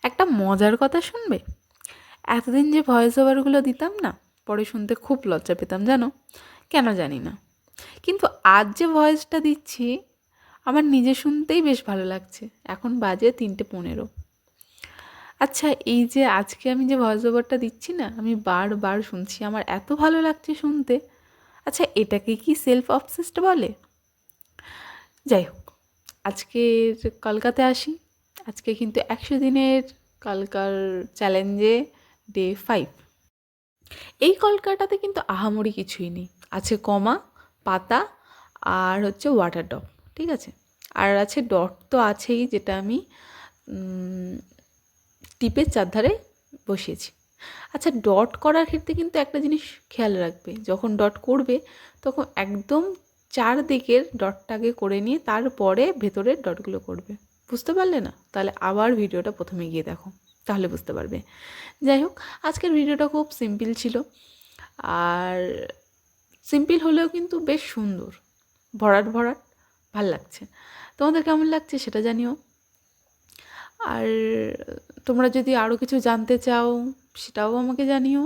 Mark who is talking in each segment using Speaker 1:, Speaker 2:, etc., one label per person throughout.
Speaker 1: একটা মজার কথা শুনবে? এতদিন যে ভয়েস ওভারগুলো দিতাম না, পরে শুনতে খুব লজ্জা পেতাম জানো, কেন জানি না। কিন্তু আজ যে ভয়েসটা দিচ্ছি আমার নিজে শুনতেই বেশ ভালো লাগছে। এখন বাজে 3:15। আচ্ছা, এই যে আজকে আমি যে ভয়েস ওভারটা দিচ্ছি না, আমি বারবার শুনছি, আমার এত ভালো লাগছে শুনতে। আচ্ছা, এটাকে কি সেলফ অবসেসড বলে? যাই হোক, আজকের কলকাতে আসি। আজকে কিন্তু 100 দিনের কলকার চ্যালেঞ্জে ডে 5। এই কলকাটাতে কিন্তু আহামরি কিছুই নেই। আছে কমা, পাতা, আর হচ্ছে ওয়াটার ড্রপ, ঠিক আছে? আর আছে ডট তো আছেই, যেটা আমি টিপের চারধারে বসিয়েছি। আচ্ছা, ডট করার ক্ষেত্রে কিন্তু একটা জিনিস খেয়াল রাখবে, যখন ডট করবে তখন একদম চারদিকের ডটটাকে করে নিয়ে তারপরে ভেতরের ডটগুলো করবে। বুঝতে পারলে না? তাহলে আবার ভিডিওটা প্রথমে গিয়ে দেখো, তাহলে বুঝতে পারবে। যাই হোক, আজকের ভিডিওটা খুব সিম্পল ছিল, আর সিম্পল হলেও কিন্তু বেশ সুন্দর, ভরাট ভরাট, ভাল লাগছে। তোমাদের কেমন লাগছে সেটা জানিও। আর তোমরা যদি আরও কিছু জানতে চাও সেটাও আমাকে জানিও।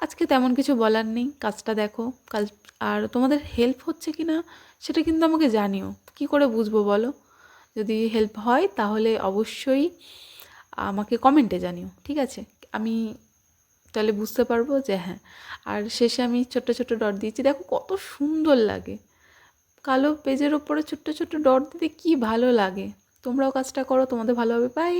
Speaker 1: আজকে তেমন কিছু বলার নেই, কাজটা দেখো। কাজ আর তোমাদের হেল্প হচ্ছে কি না সেটা কিন্তু আমাকে জানিও। কি করে বুঝবো বলো? যদি হেল্প হয় তাহলে অবশ্যই আমাকে কমেন্টে জানিও, ঠিক আছে? আমি তাহলে বুঝতে পারবো যে হ্যাঁ। আর শেষে আমি ছোট্ট ছোট্ট ডট দিয়েছি, দেখো কত সুন্দর লাগে। কালো পেজের ওপরে ছোট্ট ছোট্ট ডট দিতে কি ভালো লাগে। তোমরাও কাজটা করো, তোমাদের ভালো হবে। বাই।